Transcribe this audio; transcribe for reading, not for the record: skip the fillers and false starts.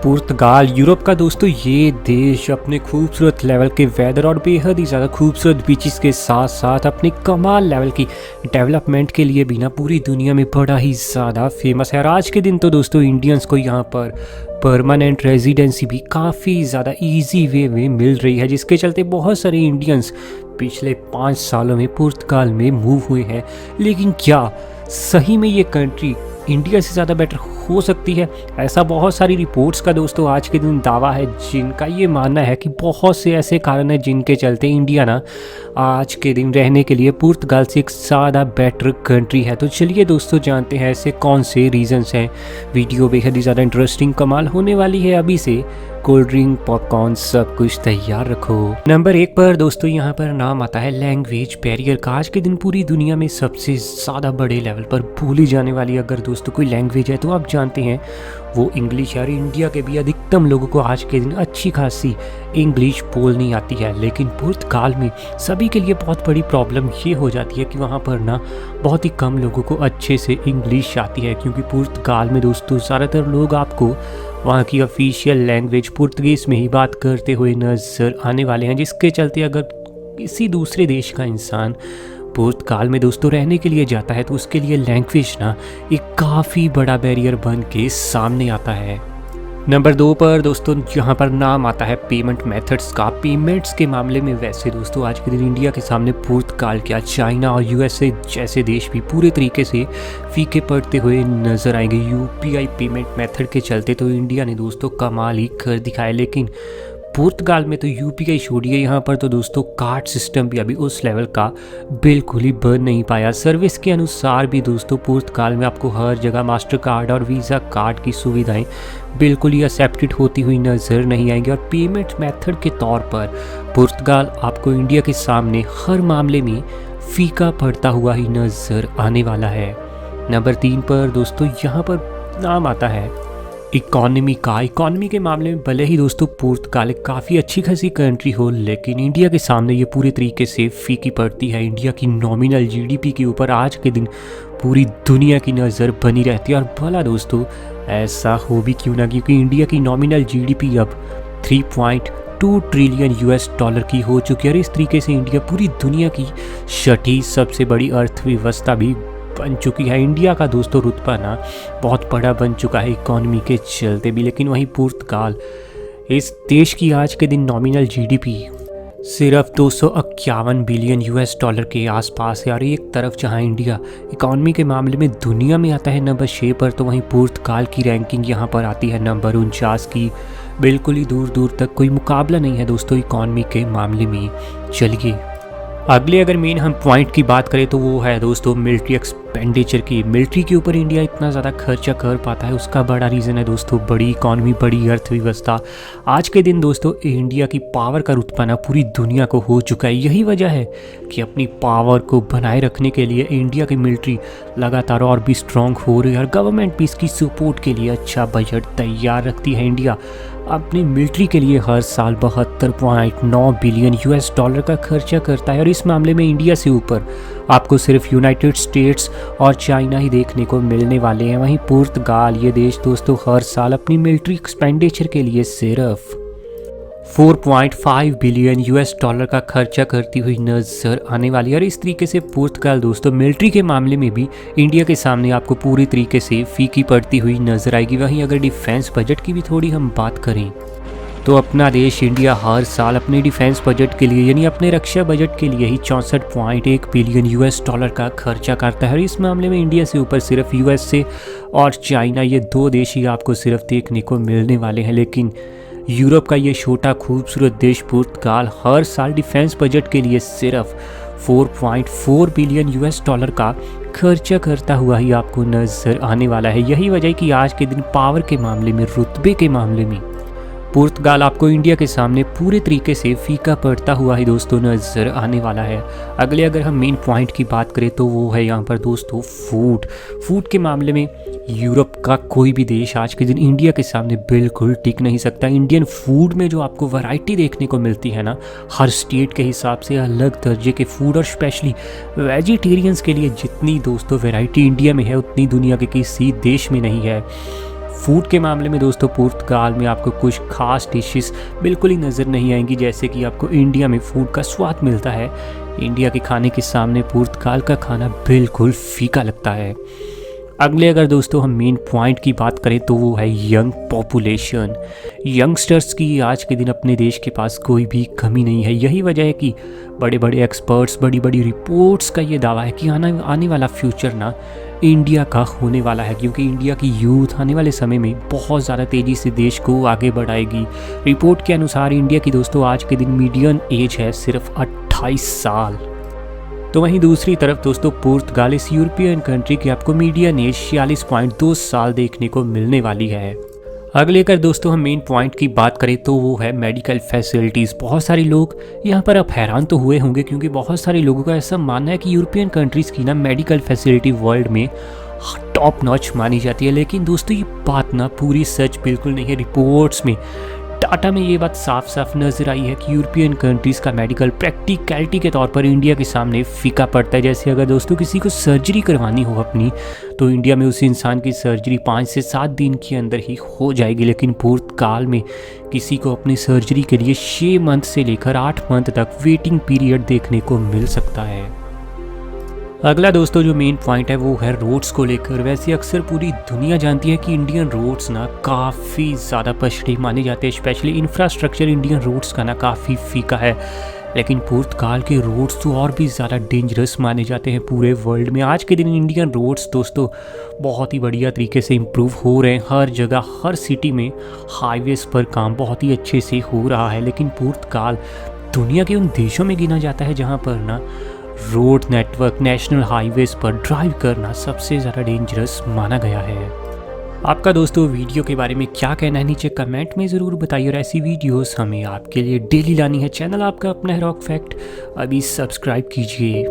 पुर्तगाल Europe का दोस्तों ये देश अपने खूबसूरत लेवल के वेदर और बेहद ही ज़्यादा खूबसूरत बीचेस के साथ साथ अपने कमाल लेवल की डेवलपमेंट के लिए भी ना पूरी दुनिया में बड़ा ही ज़्यादा फेमस है। और आज के दिन तो दोस्तों इंडियंस को यहाँ पर परमानेंट रेजिडेंसी भी काफ़ी ज़्यादा इजी वे में मिल रही है, जिसके चलते बहुत सारे इंडियंस पिछले 5 सालों में पुर्तगाल में मूव हुए हैं। लेकिन क्या सही में ये कंट्री इंडिया से ज़्यादा बेटर हो सकती है? ऐसा बहुत सारी रिपोर्ट्स का दोस्तों आज के दिन दावा है, जिनका ये मानना है कि बहुत से ऐसे कारण हैं जिनके चलते इंडिया ना आज के दिन रहने के लिए पुर्तगाल से एक ज़्यादा बेटर कंट्री है। तो चलिए दोस्तों जानते हैं ऐसे कौन से रीजंस हैं। वीडियो बेहद ही ज़्यादा इंटरेस्टिंग कमाल होने वाली है। अभी से कोल्ड ड्रिंक, पॉपकॉर्न सब कुछ तैयार रखो। नंबर 1 पर दोस्तों यहाँ पर नाम आता है लैंग्वेज बैरियर का। आज के दिन पूरी दुनिया में सबसे ज़्यादा बड़े लेवल पर बोली जाने वाली अगर दोस्तों कोई लैंग्वेज है तो आप जानते हैं वो इंग्लिश है। और इंडिया के भी अधिकतम लोगों को आज के दिन अच्छी खासी इंग्लिश बोलनी आती है, लेकिन पुर्तगाल में सभी के लिए बहुत बड़ी प्रॉब्लम ये हो जाती है कि वहाँ पर ना बहुत ही कम लोगों को अच्छे से इंग्लिश आती है, क्योंकि पुर्तगाल में दोस्तों ज़्यादातर लोग आपको वहाँ की ऑफिशियल लैंग्वेज पुर्तगीज़ में ही बात करते हुए नज़र आने वाले हैं, जिसके चलते अगर किसी दूसरे देश का इंसान पुर्तगाल में दोस्तों रहने के लिए जाता है तो उसके लिए लैंग्वेज ना एक काफ़ी बड़ा बैरियर बन के सामने आता है। नंबर 2 पर दोस्तों यहाँ पर नाम आता है पेमेंट मेथड्स का। पेमेंट्स के मामले में वैसे दोस्तों आज के दिन इंडिया के सामने पुर्तगाल क्या चाइना और यूएसए जैसे देश भी पूरे तरीके से फीके पड़ते हुए नजर आएंगे। यूपीआई पेमेंट मेथड के चलते तो इंडिया ने दोस्तों कमाल ही कर दिखाया, लेकिन पुर्तगाल में तो यूपीआई छोड़िए, यहाँ पर तो दोस्तों कार्ड सिस्टम भी अभी उस लेवल का बिल्कुल ही बन नहीं पाया। सर्विस के अनुसार भी दोस्तों पुर्तगाल में आपको हर जगह मास्टर कार्ड और वीज़ा कार्ड की सुविधाएं बिल्कुल ही एक्सेप्टेड होती हुई नज़र नहीं आएंगी। और पेमेंट मेथड के तौर पर पुर्तगाल आपको इंडिया के सामने हर मामले में फीका पड़ता हुआ ही नज़र आने वाला है। नंबर 3 पर दोस्तों यहाँ पर नाम आता है इकॉनमी का। इकॉनमी के मामले में भले ही दोस्तों पुर्तगाल काफ़ी अच्छी खासी कंट्री हो, लेकिन इंडिया के सामने ये पूरे तरीके से फीकी पड़ती है। इंडिया की नॉमिनल जीडीपी के ऊपर आज के दिन पूरी दुनिया की नज़र बनी रहती है। और भला दोस्तों ऐसा हो भी क्यों ना, क्योंकि इंडिया की नॉमिनल जीडीपी अब 3.2 ट्रिलियन यूएस डॉलर की हो चुकी है। और इस तरीके से इंडिया पूरी दुनिया की 6ठी सबसे बड़ी अर्थव्यवस्था भी बन चुकी है। इंडिया का दोस्तों रुतबा ना बहुत बड़ा बन चुका है इकॉनमी के चलते भी, लेकिन वहीं पुर्तगाल इस देश की आज के दिन नॉमिनल जीडीपी सिर्फ 251 बिलियन यूएस डॉलर के आसपास है। और एक तरफ जहां इंडिया इकॉनमी के मामले में दुनिया में आता है नंबर 6 पर, तो वहीं पुर्तगाल की रैंकिंग यहां पर आती है नंबर 49 की। बिल्कुल ही दूर दूर तक कोई मुकाबला नहीं है दोस्तों इकॉनमी के मामले में। चलिए अगले अगर मेन हम पॉइंट की बात करें तो वो है दोस्तों मिलिट्री एक्सपेंडिचर की। मिलिट्री के ऊपर इंडिया इतना ज़्यादा खर्चा कर पाता है, उसका बड़ा रीज़न है दोस्तों बड़ी इकॉनमी, बड़ी अर्थव्यवस्था। आज के दिन दोस्तों इंडिया की पावर का रुतबा ना पूरी दुनिया को हो चुका है। यही वजह है कि अपनी पावर को बनाए रखने के लिए इंडिया की मिलिट्री लगातार और भी स्ट्रॉन्ग हो रही है, और गवर्नमेंट भी इसकी सपोर्ट के लिए अच्छा बजट तैयार रखती है। इंडिया अपनी मिलिट्री के लिए हर साल 72.9 बिलियन यूएस डॉलर का खर्चा करता है। और इस मामले में इंडिया से ऊपर आपको सिर्फ यूनाइटेड स्टेट्स और चाइना ही देखने को मिलने वाले हैं। वहीं पुर्तगाल ये देश दोस्तों हर साल अपनी मिलिट्री एक्सपेंडिचर के लिए सिर्फ 4.5 बिलियन यूएस डॉलर का खर्चा करती हुई नजर आने वाली है। और इस तरीके से पुर्तगाल दोस्तों मिलिट्री के मामले में भी इंडिया के सामने आपको पूरी तरीके से फीकी पड़ती हुई नजर आएगी। वहीं अगर डिफेंस बजट की भी थोड़ी हम बात करें तो अपना देश इंडिया हर साल अपने डिफेंस बजट के लिए यानी अपने रक्षा बजट के लिए ही 64.1 बिलियन यूएस डॉलर का खर्चा करता है। और इस मामले में इंडिया से ऊपर सिर्फ यूएसए और चाइना ये 2 देश ही आपको सिर्फ देखने को मिलने वाले हैं। लेकिन यूरोप का ये छोटा खूबसूरत देश पुर्तगाल हर साल डिफेंस बजट के लिए सिर्फ 4.4 बिलियन यूएस डॉलर का खर्चा करता हुआ ही आपको नजर आने वाला है। यही वजह है कि आज के दिन पावर के मामले में, रुतबे के मामले में पुर्तगाल आपको इंडिया के सामने पूरे तरीके से फीका पड़ता हुआ ही दोस्तों नज़र आने वाला है। अगले अगर हम मेन पॉइंट की बात करें तो वो है यहाँ पर दोस्तों फूड के मामले में यूरोप का कोई भी देश आज के दिन इंडिया के सामने बिल्कुल टिक नहीं सकता। इंडियन फूड में जो आपको वैरायटी देखने को मिलती है ना, हर स्टेट के हिसाब से अलग दर्जे के फूड, और स्पेशली वेजिटेरियंस के लिए जितनी दोस्तों वैरायटी इंडिया में है उतनी दुनिया के किसी देश में नहीं है। फूड के मामले में दोस्तों पुर्तगाल में आपको कुछ खास डिशेस बिल्कुल ही नज़र नहीं आएंगी, जैसे कि आपको इंडिया में फूड का स्वाद मिलता है। इंडिया के खाने के सामने पुर्तगाल का खाना बिल्कुल फीका लगता है। अगले अगर दोस्तों हम मेन पॉइंट की बात करें तो वो है यंग पॉपुलेशन। यंगस्टर्स की आज के दिन अपने देश के पास कोई भी कमी नहीं है। यही वजह है कि बड़े बड़े एक्सपर्ट्स, बड़ी बड़ी रिपोर्ट्स का ये दावा है कि आने वाला फ्यूचर ना इंडिया का होने वाला है, क्योंकि इंडिया की यूथ आने वाले समय में बहुत ज़्यादा तेज़ी से देश को आगे बढ़ाएगी। रिपोर्ट के अनुसार इंडिया की दोस्तों आज के दिन मीडियन एज है सिर्फ 28 साल। तो वहीं दूसरी तरफ दोस्तों पुर्तगाल इस यूरोपियन कंट्री की आपको मीडियन एज 46.2 साल देखने को मिलने वाली है। अगले अगर दोस्तों हम मेन पॉइंट की बात करें तो वो है मेडिकल फैसिलिटीज़। बहुत सारे लोग यहाँ पर अब हैरान तो हुए होंगे, क्योंकि बहुत सारे लोगों का ऐसा मानना है कि यूरोपियन कंट्रीज़ की ना मेडिकल फैसिलिटी वर्ल्ड में टॉप नॉच मानी जाती है। लेकिन दोस्तों ये बात ना पूरी सच बिल्कुल नहीं है। रिपोर्ट्स में, डाटा में ये बात साफ साफ नजर आई है कि यूरोपियन कंट्रीज़ का मेडिकल प्रैक्टिकलिटी के तौर पर इंडिया के सामने फीका पड़ता है। जैसे अगर दोस्तों किसी को सर्जरी करवानी हो अपनी, तो इंडिया में उस इंसान की सर्जरी 5 से 7 दिन के अंदर ही हो जाएगी, लेकिन पुर्तगाल में किसी को अपनी सर्जरी के लिए 6 मंथ से लेकर 8 मंथ तक वेटिंग पीरियड देखने को मिल सकता है। अगला दोस्तों जो मेन पॉइंट है वो है रोड्स को लेकर। वैसे अक्सर पूरी दुनिया जानती है कि इंडियन रोड्स ना काफ़ी ज़्यादा पछड़े माने जाते हैं, स्पेशली इंफ्रास्ट्रक्चर इंडियन रोड्स का ना काफ़ी फीका है। लेकिन पुर्तगाल के रोड्स तो और भी ज़्यादा डेंजरस माने जाते हैं पूरे वर्ल्ड में। आज के दिन इंडियन रोड्स दोस्तों बहुत ही बढ़िया तरीके से इम्प्रूव हो रहे हैं। हर जगह, हर सिटी में हाईवेज़ पर काम बहुत ही अच्छे से हो रहा है। लेकिन पुर्तगाल दुनिया के उन देशों में गिना जाता है जहाँ पर ना रोड नेटवर्क, नेशनल हाईवेज पर ड्राइव करना सबसे ज़्यादा डेंजरस माना गया है। आपका दोस्तों वीडियो के बारे में क्या कहना है नीचे कमेंट में ज़रूर बताइए, और ऐसी वीडियोस हमें आपके लिए डेली लानी है। चैनल आपका अपना है रॉक फैक्ट, अभी सब्सक्राइब कीजिए।